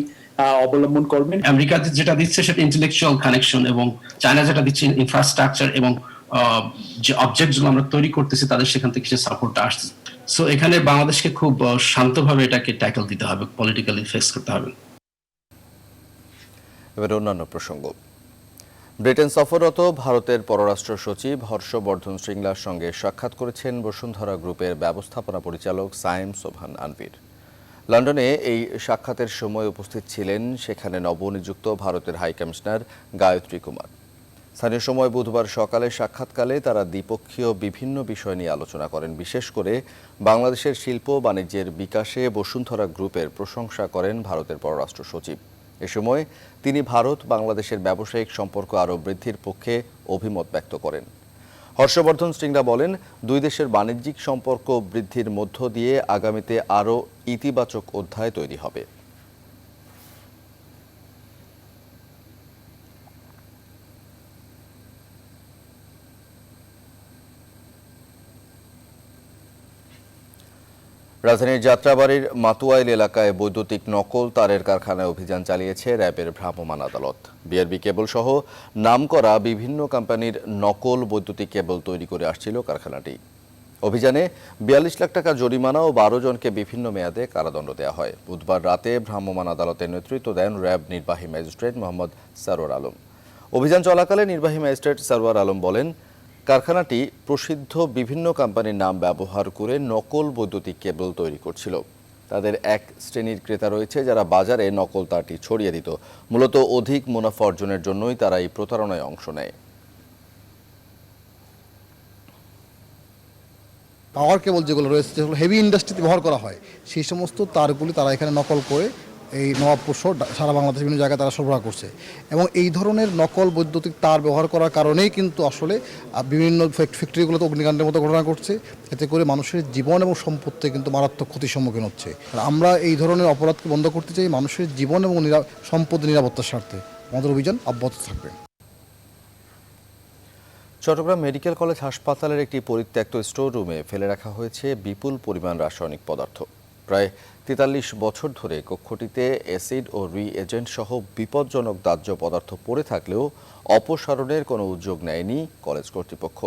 অবলম্বন করবেন। আমেরিকা যেটা দিচ্ছে সেটা ইন্টেলেকচুয়াল কানেকশন, এবং চায়না যেটা দিচ্ছে ইনফ্রাস্ট্রাকচার এবং যে অবজেক্ট গুলো আমরা তৈরি করতেছি তাদের সেখান থেকে কিছু সাপোর্টটা আসছে। সো এখানে বাংলাদেশকে খুব শান্তভাবে এটাকে ট্যাকল দিতে হবে, পলিটিক্যালি ফেস করতে হবে। এবার অন্যান্য প্রসঙ্গ। ব্রিটেন সফররত ভারতের পররাষ্ট্র সচিব হর্ষবর্ধন শ্রিংলার সঙ্গে সাক্ষাৎ করেছেন বসুন্ধরা গ্রুপের ব্যবস্থাপনা পরিচালক সাইম সোভান আনভির। লন্ডনে এই সাক্ষাতের সময় উপস্থিত ছিলেন সেখানে নবনিযুক্ত ভারতের হাই কমিশনার গায়ত্রী কুমার। স্থানীয় সময় বুধবার সকালে সাক্ষাৎকালে তারা দ্বিপক্ষীয় বিভিন্ন বিষয় নিয়ে আলোচনা করেন। বিশেষ করে বাংলাদেশের শিল্প বাণিজ্যের বিকাশে বসুন্ধরা গ্রুপের প্রশংসা করেন ভারতের পররাষ্ট্র সচিব। এ সময় তিনি ভারত বাংলাদেশের ব্যবসায়িক সম্পর্ক আরও বৃদ্ধির পক্ষে অভিমত ব্যক্ত করেন। হর্ষবর্ধন শ্রিংলা বলেন, দুই দেশের বাণিজ্যিক সম্পর্ক বৃদ্ধির মধ্য দিয়ে আগামীতে আরও ইতিবাচক অধ্যায় তৈরি হবে। রাজধানীর যাত্রাবাড়ির মাতুয়াইল এলাকায় বৈদ্যুতিক নকল তারের কারখানায় অভিযান চালিয়েছে র্যাবের ভ্রাম্যমাণ আদালত। বিআরবি কেবল সহ নামকরা বিভিন্ন কোম্পানির নকল বৈদ্যুতিক কেবল তৈরি করে আসছিল কারখানাটি। অভিযানে ৪২ লাখ টাকা জরিমানা ও ১২ জনকে বিভিন্ন মেয়াদে কারাদণ্ড দেওয়া হয়। বুধবার রাতে ভ্রাম্যমাণ আদালতের নেতৃত্ব দেন র্যাব নির্বাহী ম্যাজিস্ট্রেট মোহাম্মদ সরওয়ার আলম। অভিযান চলাকালে নির্বাহী ম্যাজিস্ট্রেট সরওয়ার আলম বলেন, কারখানাটি প্রসিদ্ধ বিভিন্ন কোম্পানির নাম ব্যবহার করে নকল বৈদ্যুতিক কেবল তৈরি করছিল। তাদের এক শ্রেণীর ক্রেতা রয়েছে যারা বাজারে নকল তারটি ছড়িয়ে দিত। মূলত অধিক মুনাফা অর্জনের জন্যই তারা এই প্রতারণায় অংশ নেয়। পাওয়ার কেবল যেগুলো রয়েছে, যেগুলো হেভি ইন্ডাস্ট্রিতে ব্যবহার করা হয়, সেই সমস্ত তারগুলি তারা এখানে নকল করে এই নবাবপুর সহ সারা বাংলাদেশের বিভিন্ন জায়গায় তারা সরবরাহ করছে। এবং এই ধরনের নকল বৈদ্যুতিক তার ব্যবহার করার কারণেই কিন্তু আসলে বিভিন্ন ফ্যাক্টরিগুলোতে অগ্নিকাণ্ডের মতো ঘটনা ঘটছে। এতে করে মানুষের জীবন এবং সম্পত্তি কিন্তু মারাত্মক ক্ষতির সম্মুখীন হচ্ছে। আমরা এই ধরনের অপরাধকে বন্ধ করতে চাই, মানুষের জীবন এবং সম্পত্তি নিরাপত্তার স্বার্থে আমাদের অভিযান অব্যাহত থাকবে। চট্টগ্রাম মেডিকেল কলেজ হাসপাতালের একটি পরিত্যক্ত স্টোর রুমে ফেলে রাখা হয়েছে বিপুল পরিমাণ রাসায়নিক পদার্থ। প্রায় ৪৩ বছর ধরে কক্ষটিতে অ্যাসিড ও রিএজেন্ট সহ বিপজ্জনক দাহ্য পদার্থ পড়ে থাকলেও অপসারণের কোনো উদ্যোগ নেয়নি কলেজ কর্তৃপক্ষ।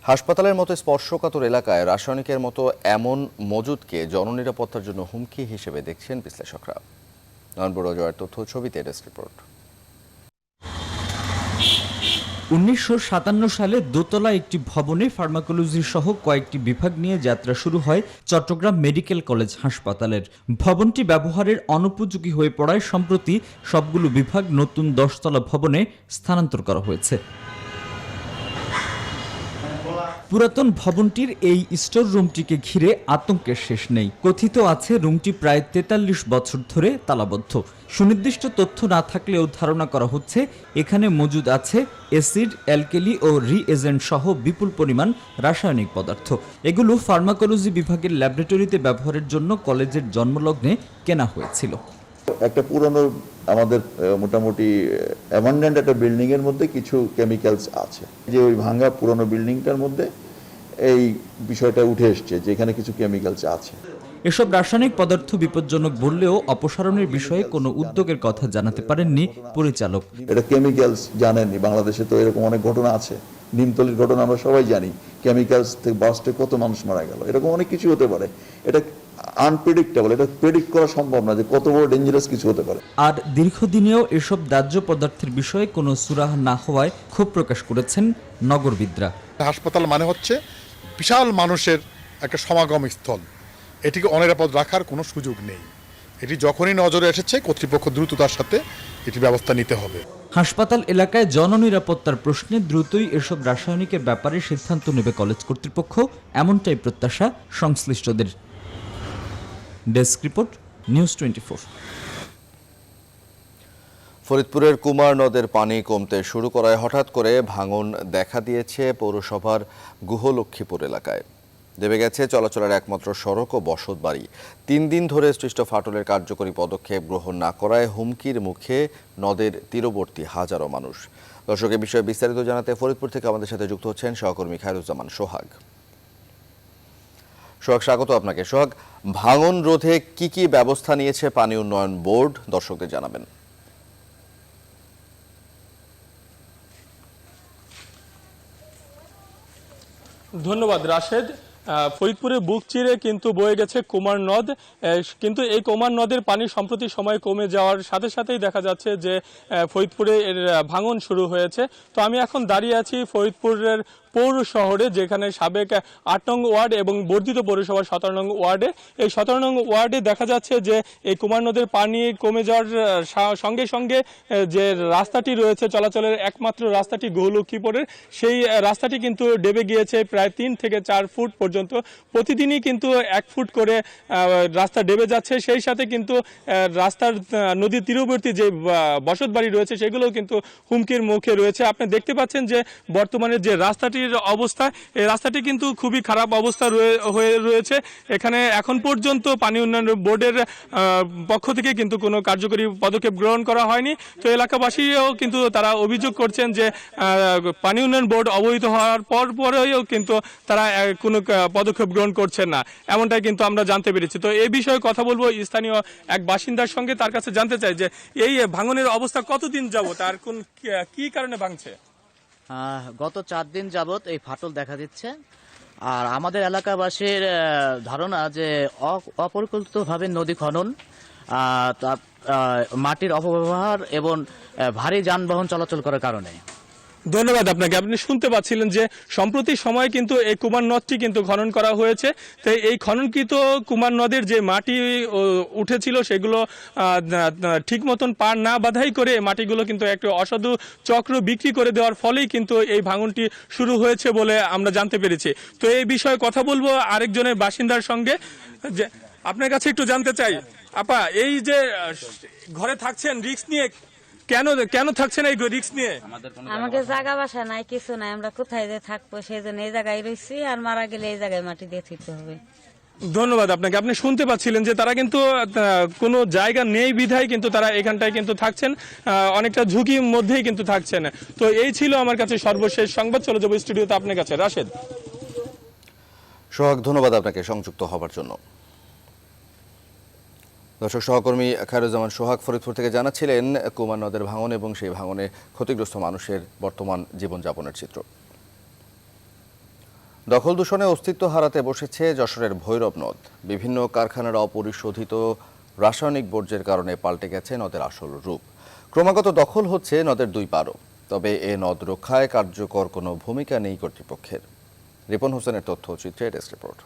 হাসপাতালের মতো স্পর্শকাতর এলাকায় রাসায়নিকের মতো এমন মজুদকে জননিরাপত্তার জন্য হুমকি হিসেবে দেখছেন বিশ্লেষকরা। নয়ন বড় জয়ের তথ্য ছবিতে ডেস্ক রিপোর্ট। 1957 সালে দোতলা একটি ভবনে ফার্মাকোলজি সহ কয়েকটি বিভাগ নিয়ে যাত্রা শুরু হয় চট্টগ্রাম মেডিকেল কলেজ হাসপাতালের। ভবনটি ব্যবহারের অনুপযোগী হয়ে পড়ায় সম্প্রতি সবগুলো বিভাগ নতুন 10তলা ভবনে স্থানান্তর করা হয়েছে। পুরাতন ভবনটির এই স্টোর রুমটিকে ঘিরে আতঙ্কের শেষ নেই। কথিত আছে রুমটি প্রায় ৪৩ বছর ধরে তালাবদ্ধ। সুনির্দিষ্ট তথ্য না থাকলেও ধারণা করা হচ্ছে এখানে মজুদ আছে অ্যাসিড, অ্যালকেলি ও রিএজেন্ট সহ বিপুল পরিমাণ রাসায়নিক পদার্থ। এগুলো ফার্মাকোলজি বিভাগের ল্যাবরেটরিতে ব্যবহারের জন্য কলেজের জন্মলগ্নে কেনা হয়েছিল। একটা পুরনো আমাদের মোটামুটি অ্যাবান্ডেন্ট একটা বিল্ডিং এর মধ্যে কিছু কেমিক্যালস আছে, যে ওই ভাঙা পুরনো বিল্ডিংটার মধ্যে এই বিষয়টা উঠে এসছে যে এখানে কিছু কেমিক্যালস আছে। এসব রাসায়নিক পদার্থ বিপজ্জনক বললেও অপসারণের বিষয়ে কোনো উদ্যোগের কথা জানাতে পারেননি পরিচালক। এটা কেমিক্যালস জানেননি, বাংলাদেশে তো এরকম অনেক ঘটনা আছে, নিমতলির ঘটনা আমরা সবাই জানি, কেমিক্যালস থেকে বাস্টে কত মানুষ মারা গেল, এরকম অনেক কিছু হতে পারে। এটা আনপ্রেডিক্টেবল, এটা প্রেডিক্ট করা সম্ভব না যে কত বড় ডেঞ্জারাস কিছু হতে পারে। আর দীর্ঘদিনেও এসব দাহ্য পদার্থের বিষয়ে কোনো সুরাহা না হওয়ায় ক্ষোভ প্রকাশ করেছেন নগরবিদরা। হাসপাতাল মানে হচ্ছে বিশাল মানুষের একটা সমাগম স্থল, এটিকে অনিরাপদ রাখার কোনো সুযোগ নেই। এটি যখনই নজরে এসেছে কর্তৃপক্ষ দ্রুততার সাথে এটি ব্যবস্থা নিতে হবে। হাসপাতাল এলাকায় জননিরাপত্তার প্রশ্নে দ্রুতই এসব রাসায়নিকের ব্যাপারে সিদ্ধান্ত নেবে কলেজ কর্তৃপক্ষ, এমনটাই প্রত্যাশা সংশ্লিষ্টদের। Desk report, news 24। ফরিদপুরের কুমার নদের পানি কমতে শুরু করায় হঠাৎ করে ভাঙন দেখা দিয়েছে পৌরসভার গুহলক্ষ্মীপুর এলাকায়। দেবে গেছে চলাচলের একমাত্র সড়ক ও বসত বাড়ি। 3 দিন ধরে সৃষ্ট ফাটলের কার্যকরী পদক্ষেপ গ্রহণ না করায় হুমকির মুখে নদের তীরবর্তী হাজারো মানুষ। দর্শক, এ বিষয়ে বিস্তারিত জানাতে ফরিদপুর থেকে আমাদের সাথে যুক্ত হচ্ছেন সহকর্মী খায়রুজ্জামান সোহাগ। সোহাগ, স্বাগত আপনাকে। সোহাগ, ভাঙন রোধে কি কি ব্যবস্থা নিয়েছে পানি উন্নয়ন বোর্ড, দর্শকদের জানাবেন। ধন্যবাদ রাশেদ। ফরিদপুরে বুক চিরে কিন্তু বয়ে গেছে কুমার নদ, কিন্তু এই কুমার নদের পানি সম্প্রতি সময় কমে যাওয়ার সাথে সাথেই দেখা যাচ্ছে যে ফরিদপুরে এর ভাঙন শুরু হয়েছে। তো আমি এখন দাঁড়িয়ে আছি ফরিদপুরের পৌর শহরে, যেখানে সাবেক 8 নং ওয়ার্ড এবং বর্ধিত পৌরসভার 17 নং ওয়ার্ডে। এই 17 নং ওয়ার্ডে দেখা যাচ্ছে যে এই কুমার নদের পানি কমে যাওয়ার সঙ্গে সঙ্গে যে রাস্তাটি রয়েছে, চলাচলের একমাত্র রাস্তাটি গুহলক্ষ্মীপুরের, সেই রাস্তাটি কিন্তু ডেবে গিয়েছে প্রায় 3 থেকে 4 ফুট পর্যন্ত। প্রতিদিনই কিন্তু 1 ফুট করে রাস্তা ডেবে যাচ্ছে। সেই সাথে কিন্তু রাস্তার নদীর তীরবর্তী যে বসত বাড়ি রয়েছে সেগুলোও কিন্তু হুমকির মুখে রয়েছে। আপনি দেখতে পাচ্ছেন যে বর্তমানে যে রাস্তাটি অবস্থা, এই রাস্তাটি কিন্তু খুবই খারাপ অবস্থা হয়ে রয়েছে। এখানে এখন পর্যন্ত পানি উন্নয়ন বোর্ডের পক্ষ থেকে কিন্তু কোনো কার্যকরী পদক্ষেপ গ্রহণ করা হয়নি। তো এলাকাবাসীও কিন্তু তারা অভিযোগ করছেন যে পানি উন্নয়ন বোর্ড অবহিত হওয়ার পরেও কিন্তু তারা কোনো পদক্ষেপ গ্রহণ করছেন না, এমনটাই কিন্তু আমরা জানতে পেরেছি। তো এই বিষয়ে কথা বলবো স্থানীয় এক বাসিন্দার সঙ্গে, তার কাছে জানতে চাই যে এই ভাঙনের অবস্থা কতদিন যাবত আর কোন কি কারণে ভাঙছে। গত 4 দিন যাবত এই ফাটল দেখা দিচ্ছে। আর আমাদের এলাকাবাসীর ধারণা যে অপরিকল্পিতভাবে নদী খনন, মাটির অপব্যবহার এবং ভারী যানবাহন চলাচল করার কারণে। ধন্যবাদ আপনাকে। আপনি শুনতে পাচ্ছিলেন যে সম্প্রতি সময়ে কিন্তু এই কুমার নদটি কিন্তু খনন করা হয়েছে। তো এই খননকৃত কুমার নদের যে মাটি উঠেছিল সেগুলো ঠিক মতন পার না বাধাই করে মাটিগুলো কিন্তু একটা অসাধু চক্র বিক্রি করে দেওয়ার ফলেই কিন্তু এই ভাঙনটি শুরু হয়েছে বলে আমরা জানতে পেরেছি। তো এই বিষয়ে কথা বলবো আরেকজনের বাসিন্দার সঙ্গে। যে আপনার কাছে একটু জানতে চাই, আপা, এই যে ঘরে থাকছেন রিস্ক নিয়ে, কেন থাকছেন এই রিস্ক নিয়ে? আমাদের জায়গা বাসা নাই, কিছু নাই, আমরা কোথায় যে থাকবো, সেই জন্য এই জায়গায় রয়েছি। আর মারা গেলে এই জায়গায় মাটি দিয়ে থইতে হবে। ধন্যবাদ আপনাকে। আপনি শুনতে পাচ্ছিলেন যে তারা কিন্তু কোনো জায়গা নেই বিধায় কিন্তু তারা এখানটায় কিন্তু থাকছেন, অনেকটা ঝুঁকির মধ্যেই কিন্তু থাকছেন। তো এই ছিল আমার কাছে সর্বশেষ সংবাদ। চলে যাবো স্টুডিওতে আপনার কাছে। রাশেদ। সোহাগ, ধন্যবাদ আপনাকে সংযুক্ত হবার জন্য। দর্শক, সহকর্মী খায়রুজ্জামান সোহাগ ফরিদপুর থেকে জানাচ্ছিলেন কুমার নদের ভাঙন এবং সেই ভাঙনে ক্ষতিগ্রস্ত মানুষের বর্তমান জীবনযাপনের চিত্র। দখল দূষণে অস্তিত্ব হারাতে বসেছে যশোরের ভৈরব নদ। বিভিন্ন কারখানার অপরিশোধিত রাসায়নিক বর্জ্যের কারণে পাল্টে গেছে নদের আসল রূপ। ক্রমাগত দখল হচ্ছে নদের দুই পারও, তবে এ নদ রক্ষায় কার্যকর কোনো ভূমিকা নেই কর্তৃপক্ষের। রিপন হোসেনের তথ্যচিত্রে ডেস্ক রিপোর্ট।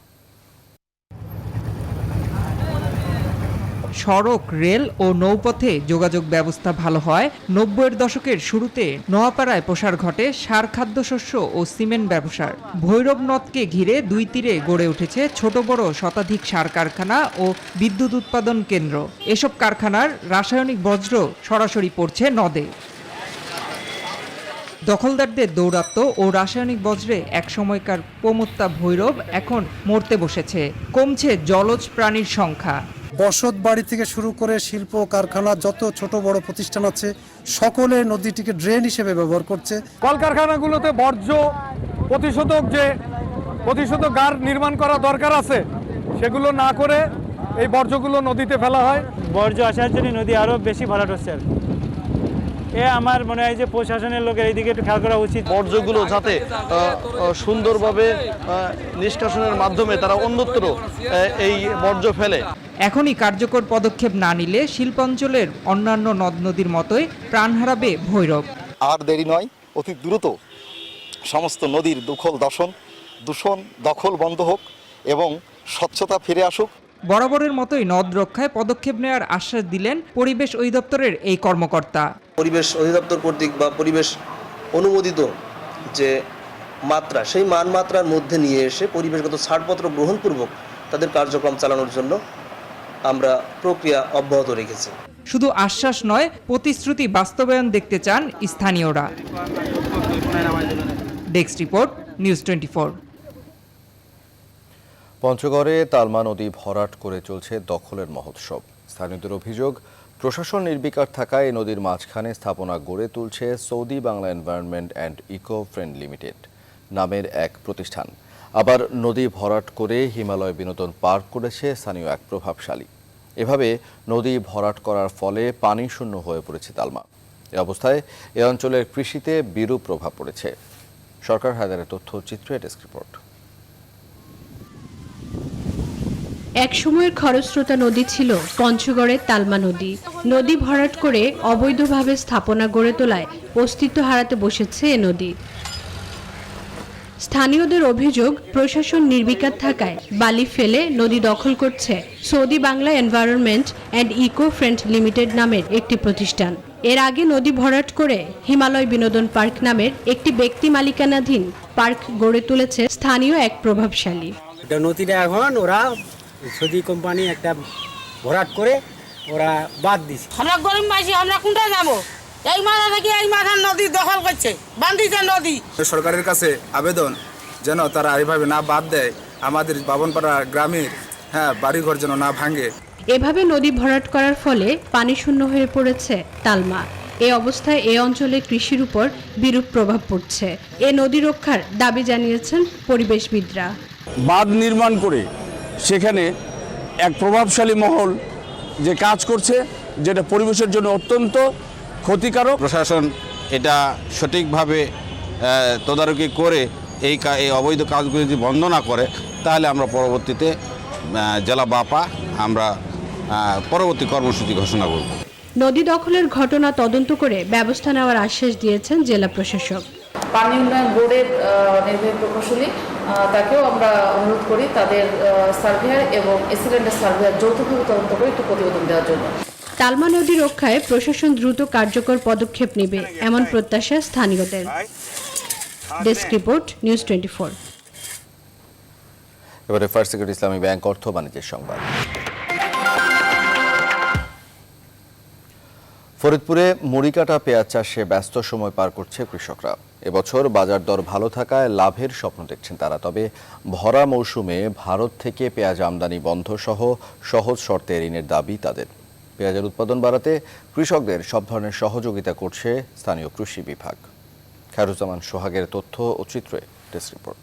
সড়ক, রেল ও নৌপথে যোগাযোগ ব্যবস্থা ভালো হয় ৯০-এর দশকের শুরুতে নোয়াপাড়ায় প্রসার ঘটে সার, খাদ্যশস্য ও সিমেন্ট ব্যবসার। ভৈরব নদকে ঘিরে দুই তীরে গড়ে উঠেছে ছোট বড় শতাধিক সার কারখানা ও বিদ্যুৎ উৎপাদন কেন্দ্র। এসব কারখানার রাসায়নিক বর্জ্য সরাসরি পড়ছে নদে। দখলদারদের দৌরাত্ম্য ও রাসায়নিক বজ্রে একসময়কার প্রমত্তা ভৈরব এখন মরতে বসেছে। কমছে জলজ প্রাণীর সংখ্যা। বসত বাড়ি থেকে শুরু করে শিল্প কারখানা, যত ছোট বড় প্রতিষ্ঠান আছে, সকলে নদীটিকে ড্রেন হিসেবে ব্যবহার করছে। কলকারখানাগুলোতে বর্জ্য প্রতিশোধক গার নির্মাণ করা দরকার আছে, সেগুলো না করে এই বর্জ্যগুলো নদীতে ফেলা হয়। বর্জ্য আসার জন্য নদী আরো বেশি ভরাট হচ্ছে। আমার মনে হয় যে প্রশাসনের লোকের এইদিকে একটু খেয়াল করা উচিত। বর্জ্যগুলো যাতে সুন্দরভাবে নিষ্কাশনের মাধ্যমে তারা অন্যত্র এই বর্জ্য ফেলে। এখনই কার্যকর পদক্ষেপ না নিলে শিল্পাঞ্চলের অন্যান্য নদ নদীর মতোই প্রাণ হারাবে ভৈরব। আর দেরি নয়, অতি দ্রুত সমস্ত নদীর দূষণ দখল বন্ধ হোক এবং স্বচ্ছতা ফিরে আসুক। বরাবরের মতোই নদ রক্ষায় পদক্ষেপ নেওয়ার আশ্বাস দিলেন পরিবেশ অধিদপ্তরের এই কর্মকর্তা। পরিবেশ অধিদপ্তর কর্তৃক বা পরিবেশ অনুমোদিত যে মাত্রা, সেই মানমাত্রার মধ্যে নিয়ে এসে পরিবেশগত ছাড়পত্র গ্রহণপূর্বক তাদের কার্যক্রম চালানোর জন্য আমরা প্রক্রিয়া অব্যাহত রেখেছি। শুধু আশ্বাস নয়, প্রতিশ্রুতি বাস্তবায়ন দেখতে চান স্থানীয়রা। Desk report, news 24। পঞ্চগড়ে তালমা নদী ভরাট করে চলছে দখলের মহোৎসব। স্থানীয়দের অভিযোগ, প্রশাসন নির্বিকার থাকায় নদীর মাঝখানে স্থাপনা গড়ে তুলছে Saudi Bangla environment and eco friend limited নামের এক প্রতিষ্ঠান। আবার নদী ভরাট করে হিমালয় বিনোদন পার্ক করেছে স্থানীয় এক প্রভাবশালী। এভাবে নদী ভরাট করার ফলে পানি শূন্য হয়ে পড়েছে তালমা। এ অবস্থায় এ অঞ্চলের কৃষিতে বিরূপ প্রভাব পড়েছে। সরকার হায়দারের তথ্যচিত্রে ডেস্ক রিপোর্ট। একসময়ের খরস্রোতা নদী ছিল পঞ্চগড়ের তালমা নদী। নদী ভরাট করে অবৈধভাবে স্থাপনা গড়ে তোলায় অস্তিত্ব হারাতে বসেছে এ নদী। স্থানীয়দের অভিযোগ, প্রশাসন নির্বিকার থাকায় বালি ফেলে নদী দখল করছে Saudi Bangla environment and eco friend limited নামের একটি প্রতিষ্ঠান। এর আগে নদী ভরাট করে হিমালয় বিনোদন পার্ক নামের একটি ব্যক্তি মালিকানাধীন পার্ক গড়ে তুলেছে স্থানীয় এক প্রভাবশালী। নদীটা এখন ওরা সৌদি কোম্পানি একটা ভরাট করে ওরা বাদ দিছে। আমরা গরিব মাঝি, আমরা কোনটা যাবো? এই মাথা থেকে এই মাথার নদী দখল করছে, বান্ধিছে নদী। সরকারের কাছে আবেদন যেন তারা এইভাবে না বাদ দেয়, আমাদের বাবনপাড়া গ্রামের বাড়িঘর যেন না ভাঙে। এভাবে নদী ভরাট করার ফলে পানি শূন্য হয়ে পড়েছে তালমা। এই অবস্থায় এই অঞ্চলে কৃষির উপর বিরূপ প্রভাব পড়ছে। এ নদী রক্ষার দাবি জানিয়েছেন পরিবেশবিদরা। বাঁধ নির্মাণ করে সেখানে এক প্রভাবশালী মহল যে কাজ করছে, যেটা পরিবেশের জন্য অত্যন্ত ক্ষতিকারক। প্রশাসন এটা সঠিকভাবে তদারকি করে এই অবৈধ কাজগুলি যদি বন্ধ না করে, তাহলে আমরা পরবর্তীতে জেলা বাপা আমরা পরবর্তী কর্মসূচি ঘোষণা করব। নদী দখলের ঘটনা তদন্ত করে ব্যবস্থা নেওয়ার আশ্বাস দিয়েছেন জেলা প্রশাসক। পানি উন্নয়ন বোর্ডের নির্বাহী প্রকৌশলী তাকেও আমরা অনুরোধ করি তাদের সার্ভেয়ার এবং এসিল্যান্ডের সার্ভেয়ার যৌথভাবে তদন্ত করে একটু প্রতিবেদন দেওয়ার জন্য। তালমা নদী রক্ষায় প্রশাসন দ্রুত কার্যকর পদক্ষেপ নেবে, এমন প্রত্যাশা স্থানীয়দের। Desk report, news 24। এবারে ফার্স্ট সেক্রেটারি ইসলামী ব্যাংক অর্থ বাণিজ্যের সংবাদ। ফরিদপুরে মুড়িকাটা পেঁয়াজ চাষে ব্যস্ত সময় পার করছে কৃষকরা। এবছর বাজার দর ভালো থাকায় লাভের স্বপ্ন দেখছেন তারা। তবে ভরা মৌসুমে ভারত থেকে পেঁয়াজ আমদানি বন্ধ সহ সহজ শর্তে ঋণের দাবি তাদের। পেঁয়াজের উৎপাদন বাড়াতে কৃষকদের সব ধরনের সহযোগিতা করছে স্থানীয় কৃষি বিভাগ। খায়রুজ্জামান সোহাগের তথ্য ও চিত্রে ডেস্ক রিপোর্ট।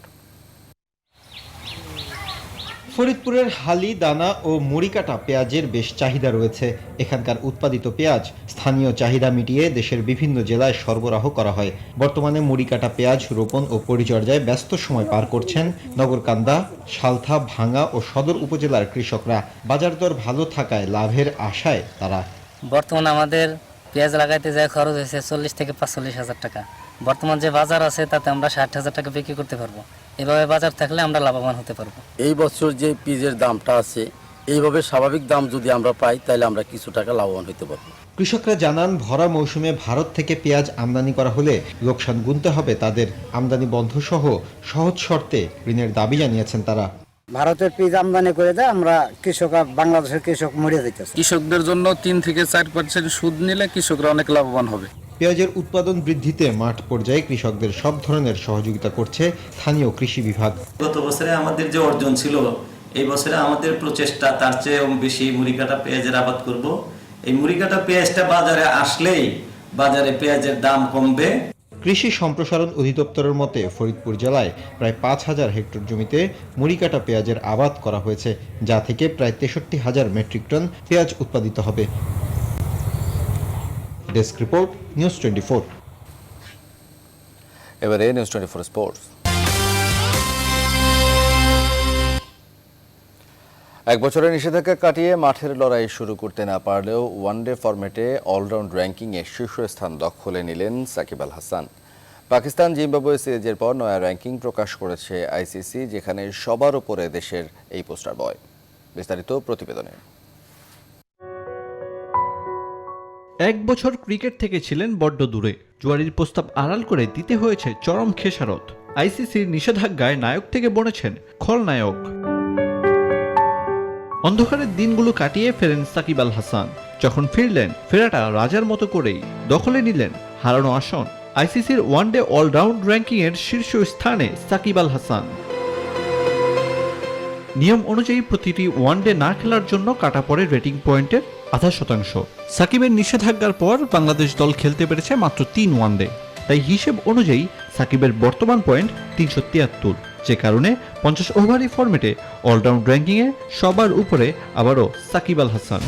ফরিদপুরের হালি, দানা ও মুড়িকাটা পেঁয়াজের বেশ চাহিদা রয়েছে। এখানকার উৎপাদিত পেঁয়াজ স্থানীয় চাহিদা মিটিয়ে দেশের বিভিন্ন জেলায় সরবরাহ করা হয়। বর্তমানে মুড়িকাটা পেঁয়াজ রোপণ ও পরিচর্যায় ব্যস্ত সময় পার করছেন নগরকান্দা, সালথা, ভাঙ্গা ও সদর উপজেলার কৃষকরা। বাজার দর ভালো থাকায় লাভের আশায় তারা। বর্তমানে আমাদের পেঁয়াজ লাগাইতে যায় খরচ হয়েছে 40 থেকে 45 হাজার টাকা। বর্তমান যে বাজার আছে তাতে আমরা 60 হাজার টাকা বিক্রি করতে পারবো। এভাবে বাজার থাকলে আমরা লাভবান হতে পারবো। এই বছর যে পেঁয়াজের দামটা আছে, এইভাবে স্বাভাবিক দাম যদি আমরা পাই তাহলে আমরা কিছু টাকা লাভবান হতে পারবো। কৃষকরা জানান, ভরা মৌসুমে ভারত থেকে পেঁয়াজ আমদানি করা হলে লোকসান গুনতে হবে তাদের। আমদানি বন্ধ সহ সহজ শর্তে ঋণের দাবি জানিয়েছেন তারা। ভারতের পেঁয়াজ আমদানি করে দেয়, আমরা কৃষকরা, বাংলাদেশের কৃষক মরে যাইতেছে। কৃষকদের জন্য 3 থেকে 4% সুদ নিলে কৃষকরা অনেক লাভবান হবে। পেঁয়াজের উৎপাদন বৃদ্ধিতে মাঠ পর্যায়ে কৃষকদের সব ধরনের সহযোগিতা করছে স্থানীয় কৃষি বিভাগ। গত বছরে আমাদের যে অর্জন ছিল, এই বছরে আমাদের প্রচেষ্টা তার চেয়ে বেশি মুড়িকাটা পেঁয়াজের আবাদ করব। এই মুড়িকাটা পেঁয়াজটা বাজারে আসলেই বাজারে পেঁয়াজের দাম কমবে। কৃষি সম্প্রসারণ অধিদপ্তরের মতে ফরিদপুর জেলায় প্রায় 5,000 হেক্টর জমিতে মুড়িকাটা পেঁয়াজের আবাদ করা হয়েছে, যা থেকে প্রায় 63,000 মেট্রিক টন পেঁয়াজ উৎপাদিত হবে। Desk report, news 24। এবারে নিউজ 24 স্পোর্টস। এক বছরের নিষেধাজ্ঞা কাটিয়ে মাঠের লড়াই শুরু করতে না পারলেও ওয়ানডে ফরম্যাটে অলরাউন্ড র্যাঙ্কিংয়ে শীর্ষস্থান দখলে নিলেন সাকিব আল হাসান। পাকিস্তান জিম্বাবুয়ে সিরিজের পর নয়া র্যাঙ্কিং প্রকাশ করেছে আইসিসি, যেখানে সবার উপরে দেশের এই পোস্টার বয়। বিস্তারিত প্রতিবেদনে। এক বছর ক্রিকেট থেকে ছিলেন বড্ড দূরে। জুয়ারির প্রস্তাব আড়াল করে দিতে হয়েছে চরম খেসারত। আইসিসির নিষেধাজ্ঞায় নায়ক থেকে বনেছেন খলনায়ক। অন্ধকারের দিনগুলো কাটিয়ে ফেরেন সাকিব আল হাসান। যখন ফিরলেন, ফেরাটা রাজার মতো করেই দখলে নিলেন হারানো আসন। আইসিসির ওয়ানডে অলরাউন্ড র্যাঙ্কিংয়ের শীর্ষ স্থানে সাকিব আল হাসান। নিয়ম অনুযায়ী প্রতিটি ওয়ানডে না খেলার জন্য কাটা পড়ে রেটিং পয়েন্টের 0.5%। সাকিবের নিষেধাজ্ঞার পর বাংলাদেশ দল খেলতে পেরেছে মাত্র 3 ওয়ানডে। তাই হিসেব অনুযায়ী সাকিবের বর্তমান পয়েন্ট 373, যে কারণে 50 ওভারি ফরম্যাটে অলরাউন্ড র্যাঙ্কিংয়ে সবার উপরে আবারও সাকিব আল হাসান।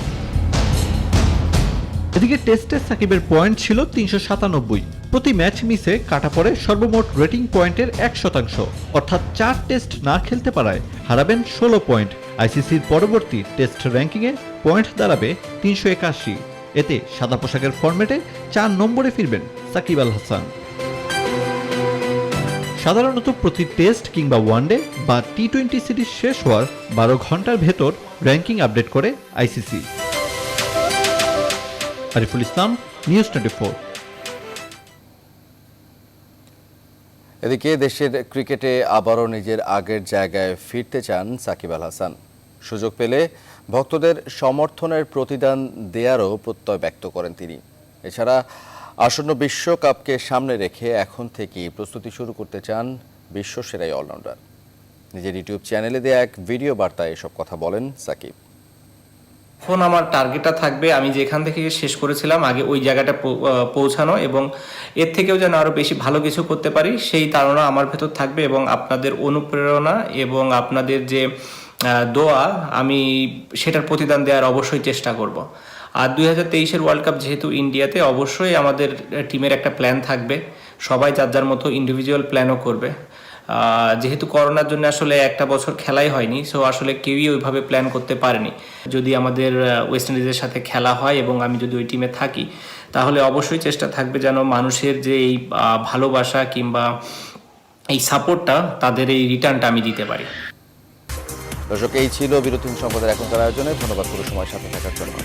এদিকে টেস্টে সাকিবের পয়েন্ট ছিল 397। প্রতি ম্যাচ মিসে কাটা পড়ে সর্বমোট রেটিং পয়েন্টের 1%, অর্থাৎ 4 টেস্ট না খেলতে পারায় হারাবেন 16 পয়েন্ট। আইসিসির পরবর্তী টেস্ট র্যাঙ্কিংয়ে পয়েন্ট দাঁড়াবে 381। এতে সাদা পোশাকের ফরম্যাটে 4 নম্বরে ফিরবেন সাকিব আল হাসান। সাধারণত প্রতি টেস্ট কিংবা ওয়ানডে বা টি-20 সিরিজ শেষ হওয়ার 12 ঘন্টার ভেতর র্যাঙ্কিং আপডেট করে আইসিসি। আরিফুল ইসলাম, নিউজ 24। এদিকে দেশের ক্রিকেটে আবারও নিজের আগের জায়গায় ফিরতে চান সাকিব আল হাসান। সুযোগ পেলে ভক্তদের সমর্থনের প্রতিদান দেয়ারও প্রত্যয় ব্যক্ত করেন তিনি। এছাড়া আসন্ন বিশ্বকাপকে সামনে রেখে এখন থেকেই প্রস্তুতি শুরু করতে চান বিশ্বসেরা অলরাউন্ডার। নিজের ইউটিউব চ্যানেলে দেয়া এক ভিডিও বার্তায় এসব কথা বলেন সাকিব। এখন আমার টার্গেটটা থাকবে আমি যেখান থেকে শেষ করেছিলাম আগে ওই জায়গাটা পৌঁছানো, এবং এর থেকেও যেন আরও বেশি ভালো কিছু করতে পারি সেই ধারণা আমার ভেতর থাকবে, এবং আপনাদের অনুপ্রেরণা এবং আপনাদের যে দোয়া আমি সেটার প্রতিদান দেওয়ার অবশ্যই চেষ্টা করব। আর 2023-এর ওয়ার্ল্ড কাপ যেহেতু ইন্ডিয়াতে, অবশ্যই আমাদের টিমের একটা প্ল্যান থাকবে। সবাই যার যার মতো ইন্ডিভিজুয়াল প্ল্যানও করবে। যেহেতু করোনার জন্য আসলে একটা বছর খেলাই হয়নি, সো আসলে কেউই ওইভাবে প্ল্যান করতে পারেনি। যদি আমাদের ওয়েস্ট ইন্ডিজের সাথে খেলা হয় এবং আমি যদি ওই টিমে থাকি, তাহলে অবশ্যই চেষ্টা থাকবে যেন মানুষের যে এই ভালোবাসা কিংবা এই সাপোর্টটা, তাদের এই রিটার্নটা আমি দিতে পারি। দর্শক, এই ছিল বিরতিহীন সংবাদের এখনকার আয়োজনে। ধন্যবাদ পুরো সময় সাথে থাকার জন্য।